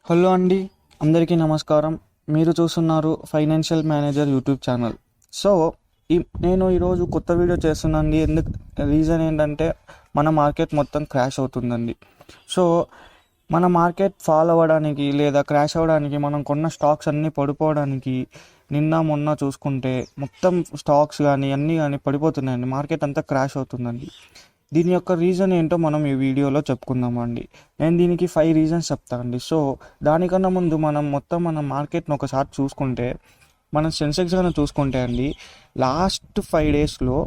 Hello అండి, అందరికీ నమస్కారం. మీరు చూస్తున్నారు financial manager YouTube channel. So నేను ఈరోజు కొత్త వీడియో చేస్తున్నానండి. రీజన్ ఏంటంటే మన మార్కెట్ మొత్తం క్రాష్ అవుతుందండి. సో మన మార్కెట్ ఫాల్ అవ్వడానికి లేదా క్రాష్ అవ్వడానికి మనం కొన్న స్టాక్స్ అన్నీ పడిపోవడానికి నిన్న మొన్న చూసుకుంటే మొత్తం స్టాక్స్ కానీ అన్నీ కానీ పడిపోతున్నాయండి. మార్కెట్ అంతా క్రాష్ అవుతుందండి. దీని యొక్క రీజన్ ఏంటో మనం ఈ వీడియోలో చెప్పుకుందామండి. నేను దీనికి 5 రీజన్స్ చెప్తానండి. సో దానికన్నా ముందు మన మార్కెట్ని ఒకసారి చూసుకుంటే, మనం సెన్సెక్స్ కానీ చూసుకుంటే అండి, లాస్ట్ 5 డేస్లో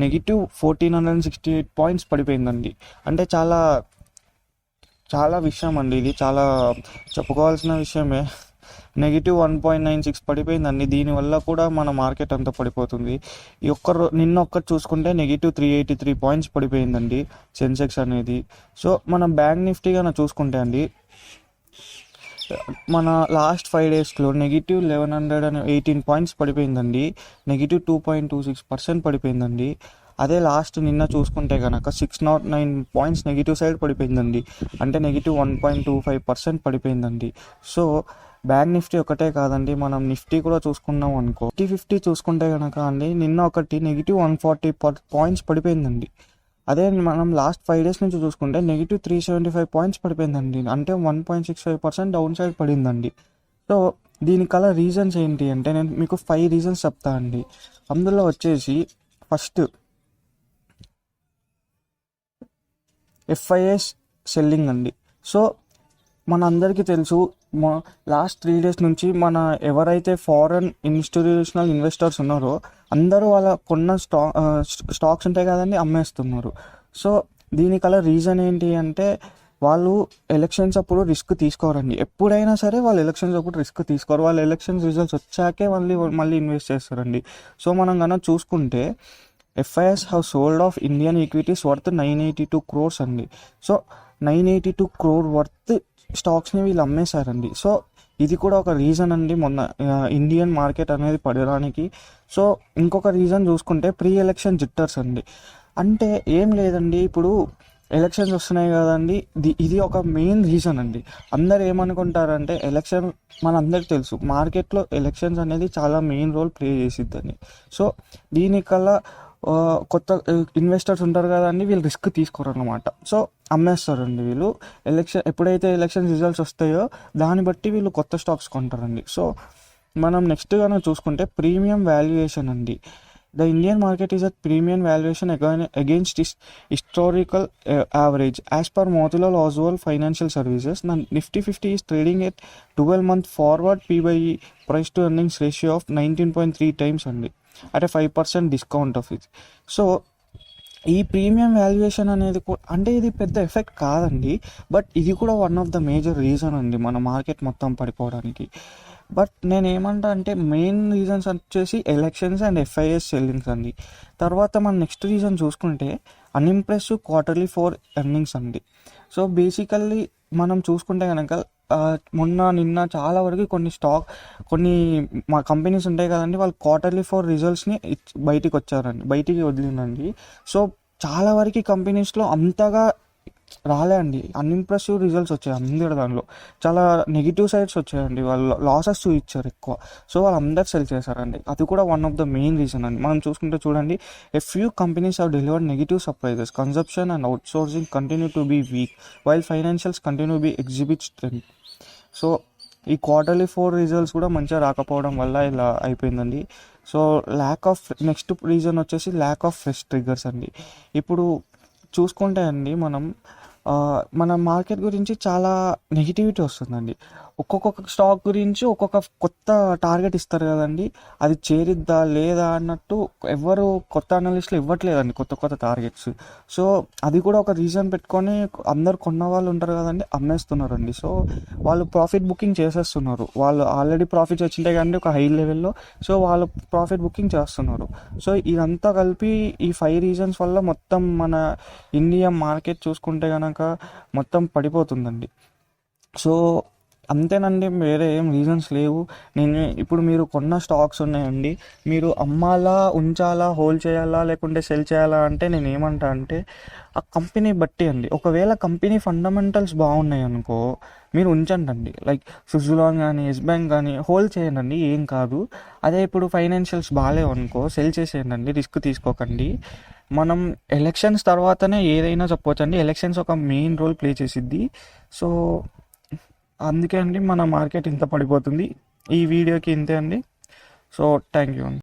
-1468 పాయింట్స్ పడిపోయిందండి. అంటే చాలా చాలా విషయం అండి, ఇది చాలా చెప్పుకోవాల్సిన విషయమే. -1.96 పడిపోయిందండి. దీనివల్ల కూడా మన మార్కెట్ అంతా పడిపోతుంది. నిన్న ఒక్కటి చూసుకుంటే -383 పాయింట్స్ పడిపోయిందండి సెన్సెక్స్ అనేది. సో మన బ్యాంక్ నిఫ్టీ కన్నా చూసుకుంటే అండి, మన లాస్ట్ 5 డేస్లో -1118 పాయింట్స్ పడిపోయిందండి. -2.26% పడిపోయిందండి. అదే లాస్ట్ నిన్న చూసుకుంటే కనుక 609 పాయింట్స్ నెగిటివ్ సైడ్ పడిపోయిందండి. అంటే -1.25% పడిపోయిందండి. సో బ్యాంక్ నిఫ్టీ ఒకటే కాదండి, మనం నిఫ్టీ కూడా చూసుకున్నాం అనుకో, నిఫ్టీ 50 చూసుకుంటే కనుక అండి, నిన్న ఒకటి -140 పాయింట్స్ పడిపోయిందండి. అదే మనం లాస్ట్ 5 డేస్ నుంచి చూసుకుంటే -375 పాయింట్స్ పడిపోయిందండి. అంటే 1.65% డౌన్ సైడ్ పడిందండి. సో దీనికల రీజన్స్ ఏంటి అంటే, నేను మీకు 5 రీజన్స్ చెప్తా అండి. అందులో వచ్చేసి ఫస్ట్, FIS సెల్లింగ్ అండి. సో మన అందరికీ తెలుసు, లాస్ట్ 3 డేస్ నుంచి ఎవరైతే ఫారెన్ ఇన్స్టిట్యూషనల్ ఇన్వెస్టర్స్ ఉన్నారో అందరూ వాళ్ళ కొన్న స్టాక్స్ ఉంటాయి కదండి, అమ్మేస్తున్నారు. సో దీనికల రీజన్ ఏంటి అంటే, వాళ్ళు ఎలక్షన్స్ అప్పుడు రిస్క్ తీసుకోరండి. ఎప్పుడైనా సరే వాళ్ళు ఎలక్షన్స్ అప్పుడు రిస్క్ తీసుకోరు. వాళ్ళు ఎలక్షన్స్ రిజల్ట్స్ వచ్చాకే మళ్ళీ ఇన్వెస్ట్ చేస్తారండి. సో మనం కనుక చూసుకుంటే, FIS have sold off Indian equities worth 982 crores అండి. సో 982 crore వర్త్ స్టాక్స్ని వీళ్ళు అమ్మేశారండి. సో ఇది కూడా ఒక రీజన్ అండి మొన్న ఇండియన్ మార్కెట్ అనేది పడడానికి. సో ఇంకొక రీజన్ చూసుకుంటే, ప్రీ ఎలక్షన్ జిట్టర్స్ అండి. అంటే ఏం లేదండి, ఇప్పుడు ఎలక్షన్స్ వస్తున్నాయి కదండి, ఇది ఒక మెయిన్ రీజన్ అండి. అందరు ఏమనుకుంటారంటే, మనందరికి తెలుసు మార్కెట్లో ఎలక్షన్స్ అనేది చాలా మెయిన్ రోల్ ప్లే చేసిద్దని. సో దీనికల్లా కొత్త ఇన్వెస్టర్స్ ఉంటారు కదండి, వీళ్ళు రిస్క్ తీసుకోరు అన్నమాట. సో అమ్మేస్తారండి వీళ్ళు. ఎప్పుడైతే ఎలక్షన్ రిజల్ట్స్ వస్తాయో దాన్ని బట్టి వీళ్ళు కొత్త స్టాక్స్ కొంటారండి. సో మనం నెక్స్ట్ కనుక చూసుకుంటే, ప్రీమియం వాల్యుయేషన్ అండి. The Indian market is at premium valuation against its historical average. As per Motilal Oswal Financial Services, the Nifty 50 is trading at 12-month forward P/E price to earnings ratio of 19.3 times only, at a 5% discount of it. So ఈ premium valuation అనేది అంటే ఇది పెద్ద effect కాదండి, but ఇది కూడా one of the major reason అండి మన మార్కెట్ మొత్తం పడిపోవడానికి. బట్ నేను ఏమంటా అంటే, మెయిన్ రీజన్స్ వచ్చేసి ఎలక్షన్స్ అండ్ FIS సెల్లింగ్స్ అండి. తర్వాత మన నెక్స్ట్ రీజన్ చూసుకుంటే, అన్ఇంప్రెసివ్ క్వార్టర్లీ 4 ఎర్నింగ్స్ అండి. సో బేసికల్లీ మనం చూసుకుంటే కనుక, నిన్న చాలా వరకు కొన్ని మా కంపెనీస్ ఉంటాయి కదండి, వాళ్ళు క్వార్టర్లీ 4 రిజల్ట్స్ని బయటికి వదిలిందండి. సో చాలా వరకు కంపెనీస్లో అంతగా రాలే అండి, అన్ఇంప్రెసివ్ రిజల్ట్స్ వచ్చాయి. అందరి దానిలో చాలా నెగిటివ్ సైడ్స్ వచ్చాయండి, వాళ్ళు లాసెస్ చూపించారు ఎక్కువ. సో వాళ్ళందరూ సెల్ చేశారండి. అది కూడా one of the main reason అండి. మనం చూసుకుంటే చూడండి, few companies have delivered negative surprises. Consumption and outsourcing continue to be weak while financials continue be exhibit strength. So ఈ క్వార్టర్లీ 4 రిజల్ట్స్ కూడా మంచిగా రాకపోవడం వల్ల ఇలా అయిపోయిందండి. సో నెక్స్ట్ రీజన్ వచ్చేసి ల్యాక్ ఆఫ్ ఫ్రెష్ ట్రిగ్గర్స్ అండి. ఇప్పుడు చూసుకుంటే అండి, మన మార్కెట్ గురించి చాలా నెగిటివిటీ వస్తుందండి. ఒక్కొక్క స్టాక్ గురించి ఒక్కొక్క కొత్త టార్గెట్ ఇస్తారు కదండి, అది చేరిద్దా లేదా అన్నట్టు ఎవరు కొత్త అనలిస్టులు ఇవ్వట్లేదండి కొత్త టార్గెట్స్. సో అది కూడా ఒక రీజన్ పెట్టుకొని అందరు కొన్న వాళ్ళు ఉంటారు కదండి, అమ్మేస్తున్నారండి. సో వాళ్ళు ప్రాఫిట్ బుకింగ్ చేసేస్తున్నారు. వాళ్ళు ఆల్రెడీ ప్రాఫిట్స్ వచ్చింటాయి కానీ ఒక హై లెవెల్లో, సో వాళ్ళు ప్రాఫిట్ బుకింగ్ చేస్తున్నారు. సో ఇదంతా కలిపి ఈ 5 రీజన్స్ వల్ల మొత్తం మన ఇండియా మార్కెట్ చూసుకుంటే కనుక మొత్తం పడిపోతుందండి. సో అంతేనండి, వేరే ఏం రీజన్స్ లేవు. నేను ఇప్పుడు మీరు కొన్న స్టాక్స్ ఉన్నాయండి, మీరు అమ్మాలా, ఉంచాలా, హోల్డ్ చేయాలా, లేకుంటే సెల్ చేయాలా అంటే నేను ఏమంటా అంటే ఆ కంపెనీ బట్టి అండి. ఒకవేళ కంపెనీ ఫండమెంటల్స్ బాగున్నాయి అనుకో మీరు ఉంచండి. లైక్ సుజులాన్ కానీ, ఎస్ బ్యాంక్ కానీ హోల్డ్ చేయండి, ఏం కాదు. అదే ఇప్పుడు ఫైనాన్షియల్స్ బాగాలేవు అనుకో సెల్ చేసేయండి, రిస్క్ తీసుకోకండి. మనం ఎలక్షన్స్ తర్వాతనే ఏదైనా చెప్పవచ్చండి. ఎలక్షన్స్ ఒక మెయిన్ రోల్ ప్లే చేసిద్ది. సో అందుకే అండి మన మార్కెట్ ఇంత పడిపోతుంది. ఈ వీడియోకి ఇంతే అండి. సో థ్యాంక్ యూ అండి.